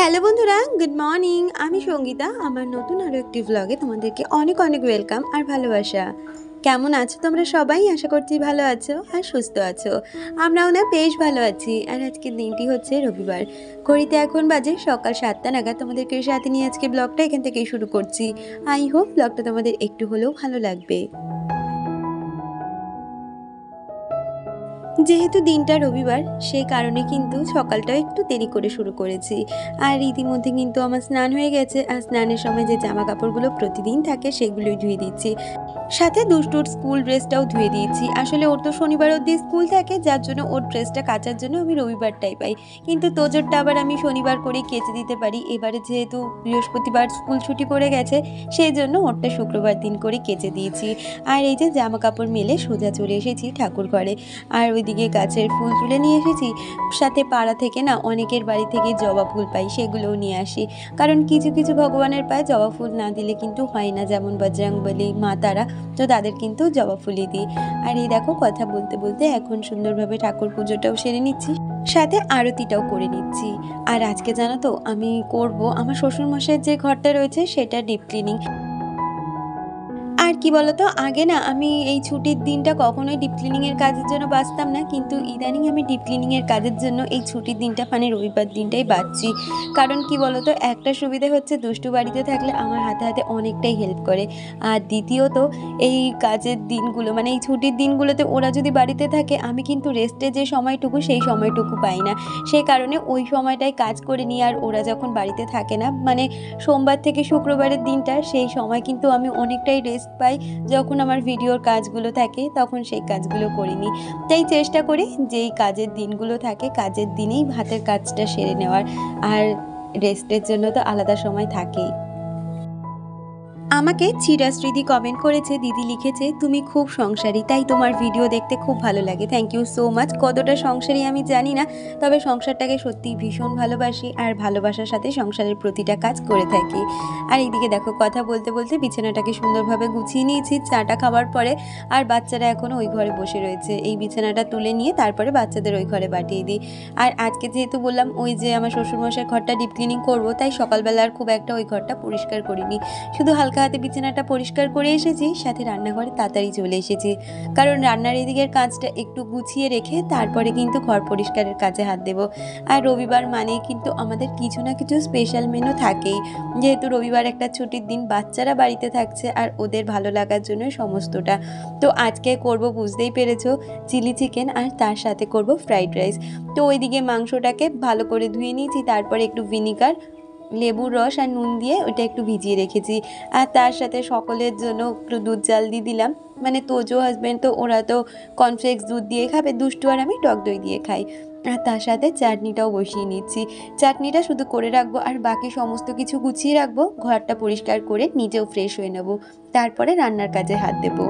Hello বন্ধুরা, good morning. আমি সঙ্গীতা। আমার নতুন আরও একটি ভ্লগে তোমাদেরকে অনেক অনেক ওয়েলকাম আর ভালোবাসা। কেমন আছো তোমরা সবাই? আশা করছি ভালো আছো আর সুস্থ আছো। আমরাও না বেশ ভালো আছি। আর আজকের দিনটি হচ্ছে রবিবার। ঘড়িতে এখন বাজে সকাল 7টা নাগাদ। তোমাদেরকে সাথে নিয়ে আজকে ব্লগটা এখান থেকেই শুরু করছি। আই হোপ ব্লগটা তোমাদের একটু হলেও ভালো লাগবে। যেহেতু দিনটা রবিবার, সেই কারণে কিন্তু সকালটাও একটু দেরি করে শুরু করেছি। আর ইতিমধ্যে কিন্তু আমার স্নান হয়ে গেছে। আর স্নানের সময় যে জামা কাপড়গুলো প্রতিদিন থাকে সেগুলোই ধুয়ে দিচ্ছি। সাথে দুষ্টুর স্কুল ড্রেসটাও ধুয়ে দিয়েছি। আসলে ওর তো শনিবার অবধি স্কুল থাকে, যার জন্য ওর ড্রেসটা কাচার জন্য আমি রবিবারটাই পাই। কিন্তু তোজোরটা আবার আমি শনিবার করেই কেচে দিতে পারি। এবারে যেহেতু বৃহস্পতিবার স্কুল ছুটি পড়ে গেছে, সেই জন্য ওরটা শুক্রবার দিন করে কেচে দিয়েছি। আর এই যে জামা কাপড় মেলে সোজা চলে এসেছি ঠাকুর ঘরে। আর ওইদিকে গাছের ফুল তুলে নিয়ে এসেছি। সাথে পাড়া থেকে না অনেকের বাড়ি থেকে জবা ফুল পাই, সেগুলোও নিয়ে আসি। কারণ কিছু কিছু ভগবানের পায়ে জবা ফুল না দিলে কিন্তু হয় না, যেমন বজরংবলী, মা তারা, তো তাদের কিন্তু জবা ফুলই দিই। আর এই দেখো কথা বলতে বলতে এখন সুন্দরভাবে ঠাকুর পুজোটাও সেরে নিচ্ছি, সাথে আরতিটাও করে নিচ্ছি। আর আজকে জানো তো আমি করব আমার শ্বশুরমশাইয়ের যে ঘরটা রয়েছে সেটা ডিপ ক্লিনিং। আর কি বলতো, আগে না আমি এই ছুটির দিনটা কখনোই ডিপ ক্লিনিংয়ের কাজের জন্য বাঁচতাম না, কিন্তু ইদানিং আমি ডিপ ক্লিনিংয়ের কাজের জন্য এই ছুটির দিনটা মানে রবিবার দিনটাই বাঁচছি। কারণ কি বলতো, একটা সুবিধা হচ্ছে দুষ্টু বাড়িতে থাকলে আমার হাতে হাতে অনেকটাই হেল্প করে। আর দ্বিতীয়ত এই কাজের দিনগুলো মানে এই ছুটির দিনগুলোতে ওরা যদি বাড়িতে থাকে, আমি কিন্তু রেস্টে যে সময়টুকু সেই সময়টুকু পাই না। সেই কারণে ওই সময়টাই কাজ করে নিই। আর ওরা যখন বাড়িতে থাকে না, মানে সোমবার থেকে শুক্রবারের দিনটা, সেই সময় কিন্তু আমি অনেকটাই রেস্ট পাই। যখন আমার ভিডিওর কাজগুলো থাকে তখন সেই কাজগুলো করিনি। তাই চেষ্টা করি যে এই কাজের দিনগুলো থাকে কাজের দিনেই হাতের কাজটা সেরে নেওয়ার। আর রেস্টের জন্য তো আলাদা সময় থাকেই। আমাকে চিরাশ্রীদি কমেন্ট করেছে, দিদি লিখেছে তুমি খুব সংসারী, তাই তোমার ভিডিও দেখতে খুব ভালো লাগে। Thank you so much. কতটা সংসারী আমি জানি না, তবে সংসারটাকে সত্যিই ভীষণ ভালোবাসি আর ভালোবাসার সাথে সংসারের প্রতিটা কাজ করে থাকি। আর এইদিকে দেখো কথা বলতে বলতে বিছানাটাকে সুন্দরভাবে গুছিয়ে নিয়েছি চাটা খাওয়ার পরে। আর বাচ্চারা এখনও ওই ঘরে বসে রয়েছে। এই বিছানাটা তুলে নিয়ে তারপরে বাচ্চাদের ওই ঘরে পাঠিয়ে দিই। আর আজকে যেহেতু বললাম ওই যে আমার শ্বশুরমশাইয়ের ঘরটা ডিপ ক্লিনিং করবো, তাই সকালবেলা আর খুব একটা ওই ঘরটা পরিষ্কার করিনি। শুধু হালকা হাতে বিছানাটা পরিষ্কার করে এসেছি, সাথে রান্নাঘরে তাড়াতাড়ি চলে এসেছি। কারণ রান্নার এদিকের কাজটা একটু গুছিয়ে রেখে তারপরে কিন্তু ঘর পরিষ্কারের কাজে হাত দেব। আর রবিবার মানেই কিন্তু আমাদের কিছু না কিছু স্পেশাল মেনু থাকেই। যেহেতু রবিবার একটা ছুটির দিন, বাচ্চারা বাড়িতে থাকছে আর ওদের ভালো লাগার জন্য সমস্তটা। তো আজকে করব বুঝতেই পেরেছো, চিলি চিকেন, আর তার সাথে করব ফ্রাইড রাইস। তো ওইদিকে মাংসটাকে ভালো করে ধুয়ে নিয়েছি, তারপরে একটু ভিনিগার, লেবুর রস আর নুন দিয়ে ওটা একটু ভিজিয়ে রেখেছি। আর তার সাথে সকলের জন্য একটু দুধ জাল দিয়ে দিলাম। মানে তোজো হাজব্যান্ড তো ওরা তো কর্নফ্লেক্স দুধ দিয়ে খাবে, দুষ্টু আর আমি টক দই দিয়ে খাই। আর তার সাথে চাটনিটাও বসিয়ে নিচ্ছি। চাটনিটা শুধু করে রাখবো আর বাকি সমস্ত কিছু গুছিয়ে রাখবো, ঘরটা পরিষ্কার করে নিজেও ফ্রেশ হয়ে নেব, তারপরে রান্নার কাজে হাত দেবো।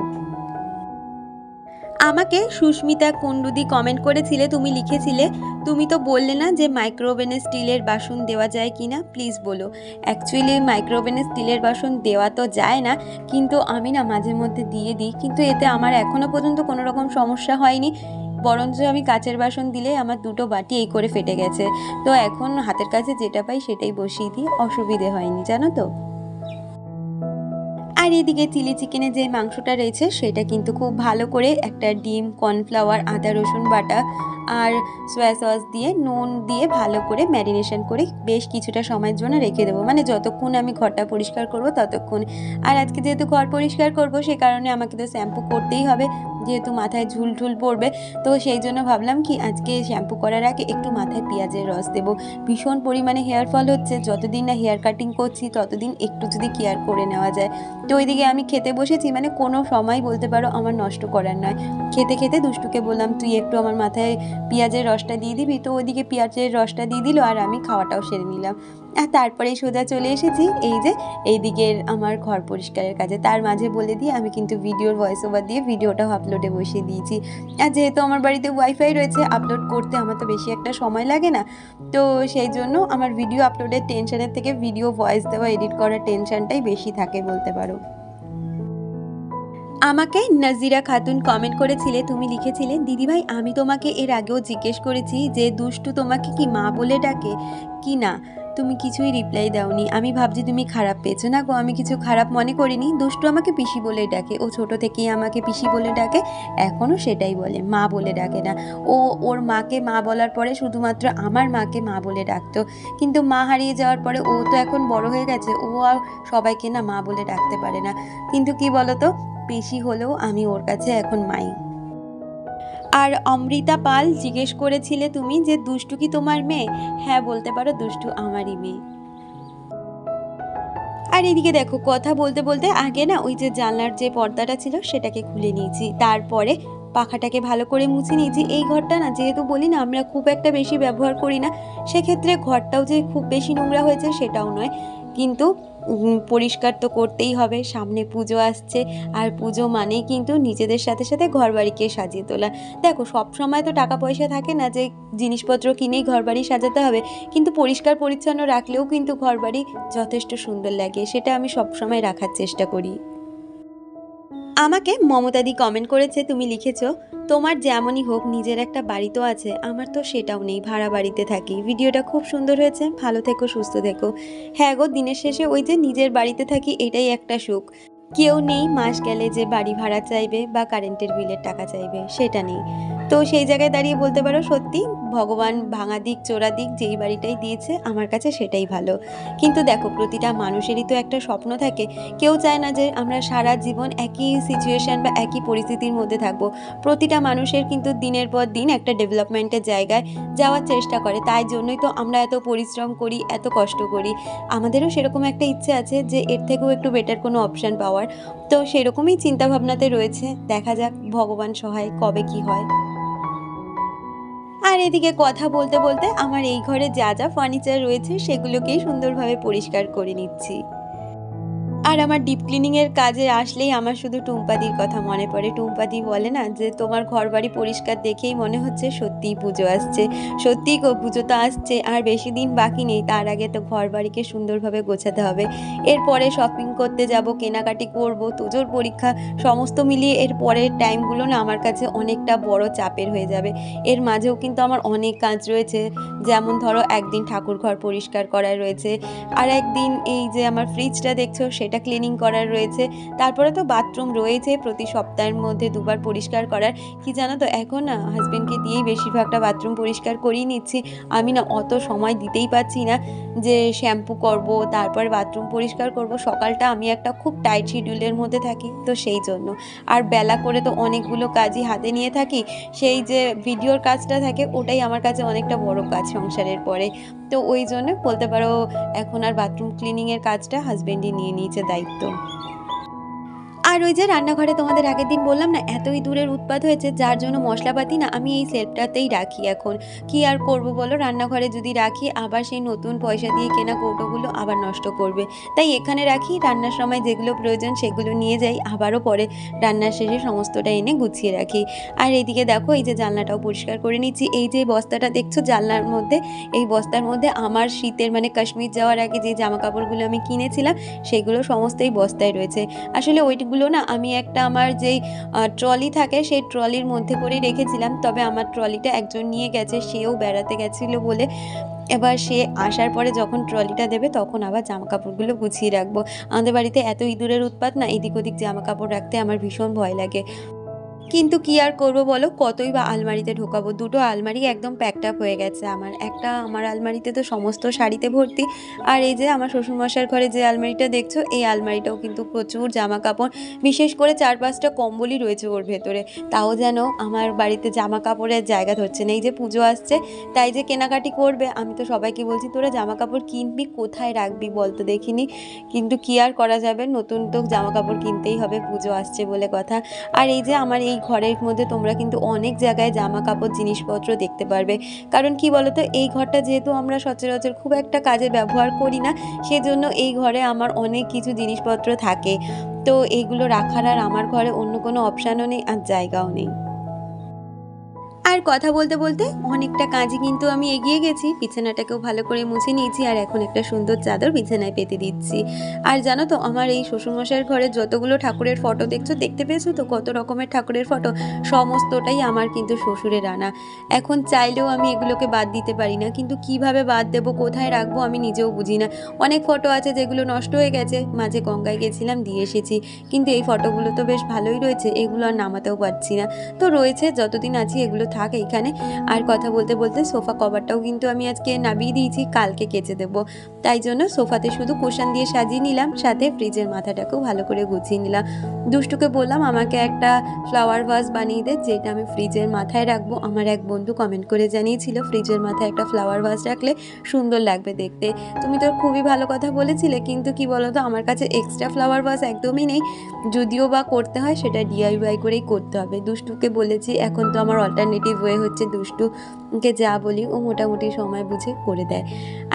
আমাকে সুস্মিতা কুণ্ডুদি কমেন্ট করেছিলে, তুমি লিখেছিলে তুমি তো বললে না যে মাইক্রোওভেনে স্টিলের বাসন দেওয়া যায় কি না, প্লিজ বলো। অ্যাকচুয়ালি মাইক্রোওভেনে স্টিলের বাসন দেওয়া তো যায় না, কিন্তু আমি না মাঝে মধ্যে দিয়ে দিই, কিন্তু এতে আমার এখনও পর্যন্ত কোনো রকম সমস্যা হয়নি। বরঞ্চ আমি কাচের বাসন দিলে আমার দুটো বাটি এই করে ফেটে গেছে। তো এখন হাতের কাছে যেটা পাই সেটাই বসিয়ে দিই, অসুবিধে হয়নি, জানো তো। আর এদিকে চিলি চিকেনে যে মাংসটা রয়েছে সেটা কিন্তু খুব ভালো করে একটা ডিম, কর্নফ্লাওয়ার, আদা রসুন বাটা আর সয়া সস দিয়ে নুন দিয়ে ভালো করে ম্যারিনেশন করে বেশ কিছুটা সময়ের জন্য রেখে দেবো, মানে যতক্ষণ আমি ঘরটা পরিষ্কার করব ততক্ষণ। আর আজকে যেহেতু ঘর পরিষ্কার করব, সে কারণে আমাকে তো শ্যাম্পু করতেই হবে, যেহেতু মাথায় ঝুল ঝুল পড়বে। তো সেই জন্য ভাবলাম কি আজকে শ্যাম্পু করার আগে একটু মাথায় পেঁয়াজের রস দেবো। ভীষণ পরিমাণে হেয়ার ফল হচ্ছে, যতদিন না হেয়ার কাটিং করছি ততদিন একটু যদি কেয়ার করে নেওয়া যায়। তো ওইদিকে আমি খেতে বসেছি, মানে কোনো সময় বলতে পারো আমার নষ্ট করার নয়। খেতে খেতে দুষ্টুকে বললাম তুই একটু আমার মাথায় পেঁয়াজের রসটা দিয়ে দিবি, তো ওইদিকে পেঁয়াজের রসটা দিয়ে দিল আর আমি খাওয়াটাও সেরে নিলাম। আর তারপরে সোজা চলে এসেছি এই যে এইদিকের আমার ঘর পরিষ্কারের কাজে। তার মাঝে বলে দিয়ে আমি কিন্তু ভিডিওর ভয়েস ওভার দিয়ে ভিডিওটাও আপলোডে বসিয়ে দিয়েছি। আর যেহেতু আমার বাড়িতে ওয়াইফাই রয়েছে, আপলোড করতে আমার তো বেশি একটা সময় লাগে না। তো সেই জন্য আমার ভিডিও আপলোডের টেনশনের থেকে ভিডিও ভয়েস দেওয়া, এডিট করার টেনশনটাই বেশি থাকে বলতে পারো। আমাকে নাজিরা খাতুন কমেন্ট করেছিলে, তুমি লিখেছিলে দিদিভাই আমি তোমাকে এর আগেও জিজ্ঞেস করেছি যে দুষ্টু তোমাকে কি মা বলে ডাকে কি না। তুমি কিছুই রিপ্লাই দাওনি। আমি ভাবছি তুমি খারাপ পেয়েছো। না গো, আমি কিছু খারাপ মনে করিনি। দুষ্টু আমাকে পিসি বলে ডাকে, ও ছোট থেকেই আমাকে পিসি বলে ডাকে, এখনও সেটাই বলে, মা বলে ডাকে না। ও ওর মাকে মা বলার পরে শুধুমাত্র আমার মাকে মা বলে ডাকতো, কিন্তু মা হারিয়ে যাওয়ার পরে ও তো এখন বড় হয়ে গেছে, ও আর সবাইকে না মা বলে ডাকতে পারে না। কিন্তু কি বলতো, পিসি হলেও আমি ওর কাছে এখন মাই। আর অমৃতা পাল জিজ্ঞেস করেছিলে তুমি যে দুষ্টু কি তোমার মেয়ে? হ্যাঁ, বলতে পারো দুষ্টু আমারই মেয়ে। আর এদিকে দেখো, কথা বলতে বলতে আগে না ওই যে জানলার যে পর্দাটা ছিল সেটাকে খুলে নিয়েছি, তারপরে পাখাটাকে ভালো করে মুছে নিয়েছি। এই ঘরটা না, যেহেতু বলি না আমরা খুব একটা বেশি ব্যবহার করি না, সেক্ষেত্রে ঘরটাও যে খুব বেশি নোংরা হয়েছে সেটাও নয়, কিন্তু পরিষ্কার তো করতেই হবে। সামনে পুজো আসছে, আর পুজো মানেই কিন্তু নিজেদের সাথে সাথে ঘর বাড়িকে সাজিয়ে তোলা। দেখো, সব সময় তো টাকা পয়সা থাকে না যে জিনিসপত্র কিনেই ঘর বাড়ি সাজাতে হবে, কিন্তু পরিষ্কার পরিচ্ছন্ন রাখলেও কিন্তু ঘর বাড়ি যথেষ্ট সুন্দর লাগে, সেটা আমি সবসময় রাখার চেষ্টা করি। আমাকে মমতাদি কমেন্ট করেছে, তুমি লিখেছো তোমার যেমনই হোক নিজের একটা বাড়ি তো আছে, আমার তো সেটাও নেই, ভাড়া বাড়িতে থাকি। ভিডিওটা খুব সুন্দর হয়েছে, ভালো থেকো, সুস্থ থেকো। হ্যাঁ গো, দিনের শেষে ওই যে নিজের বাড়িতে থাকি এটাই একটা সুখ। কেউ নেই মাস গেলে যে বাড়ি ভাড়া চাইবে বা কারেন্টের বিলের টাকা চাইবে, সেটা নেই। তো সেই জায়গায় দাঁড়িয়ে বলতে পারো সত্যি ভগবান ভাঙা দিক চোরা দিক যেই বাড়িটাই দিয়েছে আমার কাছে সেটাই ভালো। কিন্তু দেখো, প্রতিটা মানুষেরই তো একটা স্বপ্ন থাকে। কেউ চায় না যে আমরা সারা জীবন একই সিচুয়েশন বা একই পরিস্থিতির মধ্যে থাকবো। প্রতিটা মানুষের কিন্তু দিনের পর দিন একটা ডেভেলপমেন্টের জায়গায় যাওয়ার চেষ্টা করে, তাই জন্যই তো আমরা এত পরিশ্রম করি, এত কষ্ট করি। আমাদেরও সেরকম একটা ইচ্ছে আছে যে এর থেকেও একটু বেটার কোনো অপশান পাওয়ার। তো সেরকমই চিন্তাভাবনাতে রয়েছে, দেখা যাক ভগবান সহায় কবে কি হয়। আর এদিকে কথা বলতে বলতে আমার এই ঘরে যা যা ফার্নিচার রয়েছে সেগুলোকেই সুন্দরভাবে পরিষ্কার করে নিচ্ছি। আর আমার ডিপ ক্লিনিংয়ের কাজে আসলেই আমার শুধু টুম্পাদির কথা মনে পড়ে। টুম্পাদি বলে না যে তোমার ঘর বাড়ি পরিষ্কার দেখেই মনে হচ্ছে সত্যিই পুজো আসছে। সত্যিই গো, পুজো তো আসছে, আর বেশি দিন বাকি নেই, তার আগে তো ঘর বাড়িকে সুন্দরভাবে গোছাতে হবে। এরপরে শপিং করতে যাব, কেনাকাটি করব, তোজোর পরীক্ষা, সমস্ত মিলিয়ে এর পরের টাইমগুলো না আমার কাছে অনেকটা বড় চাপের হয়ে যাবে। এর মাঝেও কিন্তু আমার অনেক কাজ রয়েছে, যেমন ধরো একদিন ঠাকুর ঘর পরিষ্কার করার রয়েছে, আর একদিন এই যে আমার ফ্রিজটা দেখছো সেটা ক্লিনিং করার রয়েছে। তারপরে তো বাথরুম রয়েছে প্রতি সপ্তাহের মধ্যে দুবার পরিষ্কার করার। কি জানো তো, এখন না হাজবেন্ডকে দিয়েই বেশিরভাগটা বাথরুম পরিষ্কার করিয়ে নিচ্ছি। আমি না অত সময় দিতেই পারছি না যে শ্যাম্পু করব তারপর বাথরুম পরিষ্কার করব। সকালটা আমি একটা খুব টাইট শিডিউলের মধ্যে থাকি, তো সেই জন্য। আর বেলা করে তো অনেকগুলো কাজই হাতে নিয়ে থাকি, সেই যে ভিডিওর কাজটা থাকে ওটাই আমার কাছে অনেকটা বড় কাজ সংসারের পরে। তো ওই জন্য বলতে পারো এখন আর বাথরুম ক্লিনিংয়ের কাজটা হাজবেন্ডই নিয়ে নিয়েছে দায়িত্ব। আর ওই যে রান্নাঘরে তোমাদের আগের দিন বললাম না এতই দূরের উৎপাত হয়েছে, যার জন্য মশলাপাতি না আমি এই সেলফটাতেই রাখি এখন। কি আর করব বলো, রান্নাঘরে যদি রাখি আবার সেই নতুন পয়সা দিয়ে কেনা কৌটোগুলো আবার নষ্ট করবে, তাই এখানে রাখি। রান্নার সময় যেগুলো প্রয়োজন সেগুলো নিয়ে যাই, আবারও পরে রান্নার শেষে সমস্তটা এনে গুছিয়ে রাখি। আর এইদিকে দেখো, এই যে জানলাটাও পরিষ্কার করে নিচ্ছি। এই যে বস্তাটা দেখছো জানলার মধ্যে, এই বস্তার মধ্যে আমার শীতের মানে কাশ্মীর যাওয়ার আগে যে জামা কাপড়গুলো আমি কিনেছিলাম সেগুলো সমস্তই বস্তায় রয়েছে। আসলে ওইগুলো না আমি একটা আমার যেই ট্রলি থাকে সেই ট্রলির মধ্যে করে রেখেছিলাম, তবে আমার ট্রলিটা একজন নিয়ে গেছে, সেও বেড়াতে গেছিলো বলে। এবার সে আসার পরে যখন ট্রলিটা দেবে তখন আবার জামা কাপড়গুলো গুছিয়ে রাখবো। আমাদের বাড়িতে এত ইঁদুরের উৎপাত না, এদিক ওদিক জামা কাপড় রাখতে আমার ভীষণ ভয় লাগে। কিন্তু কি আর করব বলো, কতই বা আলমারিতে ঢোকাবো। দুটো আলমারি একদম প্যাকড আপ হয়ে গেছে আমার। একটা আমার আলমারিতে তো সমস্ত শাড়িতে ভর্তি, আর এই যে আমার শ্বশুরমশাইয়ের ঘরে যে আলমারিটা দেখছো এই আলমারিটাও কিন্তু প্রচুর জামা কাপড়, বিশেষ করে 4-5টা কম্বলই রয়েছে ওর ভেতরে। তাও যেন আমার বাড়িতে জামা কাপড়ের জায়গা ধরছে না। এই যে পুজো আসছে, তাই যে কেনাকাটি করবে, আমি তো সবাইকে বলছি তোরা জামা কাপড় কিনবি, কোথায় রাখবি বলতো দেখিনি। কিন্তু কি আর করা যাবে, নতুন তো জামা কাপড় কিনতেই হবে, পুজো আসছে বলে কথা। আর এই যে আমার এই ঘরের মধ্যে তোমরা কিন্তু অনেক জায়গায় জামা কাপড় জিনিসপত্র দেখতে পারবে, কারণ কি বলতো এই ঘরটা যেহেতু আমরা সচরাচর খুব একটা কাজে ব্যবহার করি না, সেজন্য এই ঘরে আমার অনেক কিছু জিনিসপত্র থাকে। তো এইগুলো রাখার আর আমার ঘরে অন্য কোনো অপশানও নেই আর জায়গাও নেই। আর কথা বলতে বলতে অনেকটা কাজই কিন্তু আমি এগিয়ে গেছি। বিছানাটাকেও ভালো করে মুছে নিয়েছি আর এখন একটা সুন্দর চাদর বিছানায় পেতে দিচ্ছি। আর জানো তো আমার এই শ্বশুরমশাইয়ের ঘরে যতগুলো ঠাকুরের ফটো দেখছো, দেখতে পেয়েছো তো কত রকমের ঠাকুরের ফটো, সমস্তটাই আমার কিন্তু শ্বশুরের আনা। এখন চাইলেও আমি এগুলোকে বাদ দিতে পারি না, কিন্তু কিভাবে বাদ দেবো, কোথায় রাখবো আমি নিজেও বুঝি না। অনেক ফটো আছে যেগুলো নষ্ট হয়ে গেছে, মাঝে গঙ্গায় গেছিলাম দিয়ে এসেছি, কিন্তু এই ফটোগুলো তো বেশ ভালোই রয়েছে, এগুলো আর নামাতেও পারছি না। তো রয়েছে, যতদিন আছি এগুলো থাক এইখানে। আর কথা বলতে বলতে সোফা কভারটাও কিন্তু আমি আজকে নামিয়ে দিয়েছি, কালকে কেচে দেবো। তাই জন্য সোফাতে শুধু কুশন দিয়ে সাজিয়ে নিলাম, সাথে ফ্রিজের মাথাটাকেও ভালো করে গুছিয়ে নিলাম। দুষ্টুকে বললাম আমাকে একটা ফ্লাওয়ার ভাস বানিয়ে দে, যেটা আমি ফ্রিজের মাথায় রাখবো। আমার এক বন্ধু কমেন্ট করে জানিয়েছিল ফ্রিজের মাথায় একটা ফ্লাওয়ার ভাস রাখলে সুন্দর লাগবে দেখতে। তুমি তো খুবই ভালো কথা বলেছিলে, কিন্তু কি বলতো আমার কাছে এক্সট্রা ফ্লাওয়ার ভাস একদমই নেই। যদিও বা করতে হয় সেটা ডিআইওয়াই করেই করতে হবে। দুষ্টুকে বলেছি, এখন তো আমার অল্টারনেটিভ ওয়ে হচ্ছে দুষ্টুকে যা বলি ও মোটামুটি সময় বুঝে করে দেয়।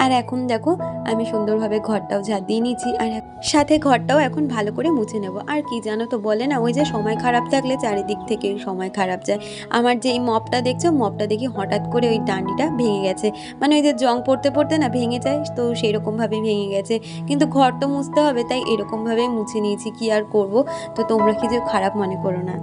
আর এখন দেখো আমি সুন্দরভাবে ঘরটাও ঝাড় দিয়ে নিয়েছি, আর সাথে ঘরটাও এখন ভালো করে মুছে নেব। আর কি জানো তো, বলে না ওই যে সময় খারাপ থাকলে চারিদিক থেকে সময় খারাপ যায়। আমার যে এই মপটা দেখছো, মপটা দেখি হঠাৎ করে ওই ডান্ডিটা ভেঙে গেছে, মানে ওই যে জং পড়তে পড়তে না ভেঙে যায়, তো সেরকমভাবে ভেঙে গেছে। কিন্তু ঘর তো মুছতে হবে, তাই এরকমভাবেই মুছে নিয়েছি, কি আর করব। তো তোমরা কি যে খারাপ মনে করো না।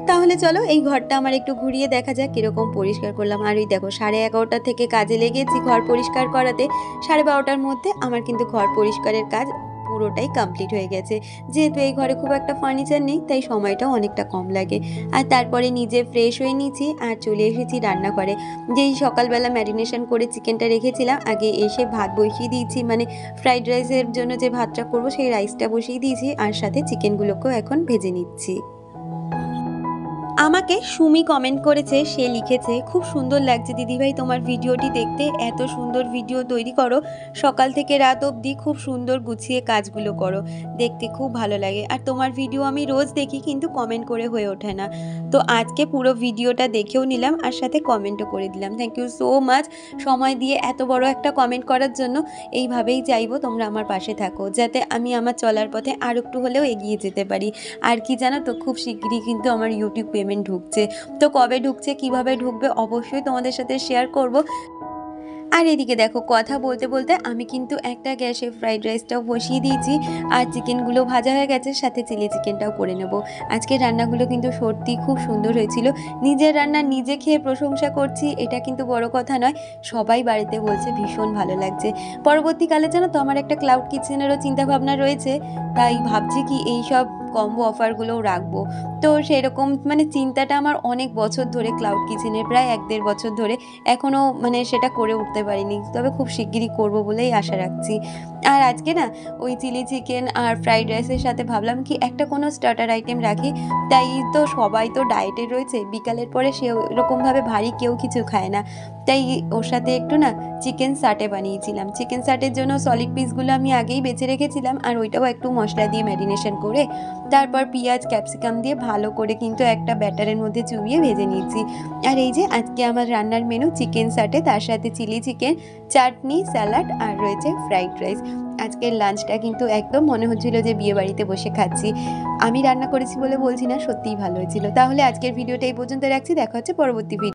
তাহলে চলো এই ঘরটা আমার একটু ঘুরিয়ে দেখা যাক কিরকম পরিষ্কার করলাম। আর ওই দেখো 11:30 থেকে কাজে লেগেছি ঘর পরিষ্কার করাতে। 12:30টার মধ্যে আমার কিন্তু ঘর পরিষ্কারের কাজ পুরোটাই কমপ্লিট হয়ে গেছে। যেহেতু এই ঘরে খুব একটা ফার্নিচার নেই, তাই সময়টাও অনেকটা কম লাগে। আর তারপরে নিজে ফ্রেশ হয়ে নিয়েছি আর চলে এসেছি রান্নাঘরে। যেই সকালবেলা ম্যারিনেশন করে চিকেনটা রেখেছিলাম, আগে এসে ভাত বসিয়ে দিয়েছি, মানে ফ্রাইড রাইসের জন্য যে ভাতটা করবো সেই রাইসটা বসিয়ে দিয়েছি, আর সাথে চিকেনগুলোকেও এখন ভেজে নিচ্ছি। আমাকে সুমি কমেন্ট করেছে, সে লিখেছে খুব সুন্দর লাগছে দিদিভাই তোমার ভিডিওটি দেখতে, এত সুন্দর ভিডিও তৈরি করো, সকাল থেকে রাত অবধি খুব সুন্দর গুছিয়ে কাজগুলো করো, দেখতে খুব ভালো লাগে। আর তোমার ভিডিও আমি রোজ দেখি, কিন্তু কমেন্ট করে হয়ে ওঠে না। তো আজকে পুরো ভিডিওটা দেখেও নিলাম আর সাথে কমেন্টও করে দিলাম। থ্যাংক ইউ সো মাচ সময় দিয়ে এত বড় একটা কমেন্ট করার জন্য। এইভাবেই চাইবো তোমরা আমার পাশে থাকো, যাতে আমি আমার চলার পথে আর একটু হলেও এগিয়ে যেতে পারি। আর কি জানো তো, খুব শিগগিরই কিন্তু আমার ইউটিউব পেমেন্ট ঢুকছে। তো কবে ঢুকছে, কিভাবে ঢুকবে অবশ্যই তোমাদের সাথে শেয়ার করব। আর এদিকে দেখো কথা বলতে বলতে আমি কিন্তু একটা গ্যাসে ফ্রাইড রাইসটাও বসিয়ে দিয়েছি, আর চিকেনগুলো ভাজা হয়ে গেছে, সাথে চিলি চিকেনটাও করে নেব। আজকের রান্নাগুলো কিন্তু সত্যি খুব সুন্দর হয়েছিল। নিজের রান্না নিজে খেয়ে প্রশংসা করছি, এটা কিন্তু বড় কথা নয়, সবাই বাড়িতে বলছে ভীষণ ভালো লাগছে। পরবর্তীকালে জানো তো আমার একটা ক্লাউড কিচেনেরও চিন্তাভাবনা রয়েছে, তাই ভাবছি কি এই সব কম্বো অফারগুলোও রাখবো। তো সেরকম মানে চিন্তাটা আমার অনেক বছর ধরে, ক্লাউড কিচেনের প্রায় 1-1.5 বছর ধরে, এখনও মানে সেটা করে উঠতে পারিনি, তবে খুব শিগগিরই করবো বলেই আশা রাখছি। আর আজকে না ওই চিলি চিকেন আর ফ্রাইড রাইসের সাথে ভাবলাম কি একটা কোনো স্টার্টার আইটেম রাখি। তাই তো সবাই তো ডায়েটে রয়েছে, বিকালের পরে সে এরকমভাবে ভারী কেউ কিছু খায় না, তাই ওর সাথে একটু না চিকেন সাটে বানিয়েছিলাম। চিকেন সাটের জন্য সলিড পিসগুলো আমি আগেই বেছে রেখেছিলাম, আর ওইটাও একটু মশলা দিয়ে ম্যারিনেশন করে তারপর পেঁয়াজ ক্যাপসিকাম দিয়ে ভালো করে কিন্তু একটা ব্যাটারের মধ্যে চুবিয়ে ভেজে নিয়েছি। আর এই যে আজকে আমার রান্নার মেনু চিকেন সাটে, তার সাথে চিলি চিকেন, চাটনি, স্যালাড আর রয়েছে ফ্রাইড রাইস। আজকের লাঞ্চটা কিন্তু একদম মনে হচ্ছিল যে বিয়ে বাড়িতে বসে খাচ্ছি। আমি রান্না করেছি বলে বলছি না, সত্যিই ভালো হয়েছিল। তাহলে আজকের ভিডিওটা এই পর্যন্ত রাখছি, দেখা হচ্ছে পরবর্তী ভিডিও।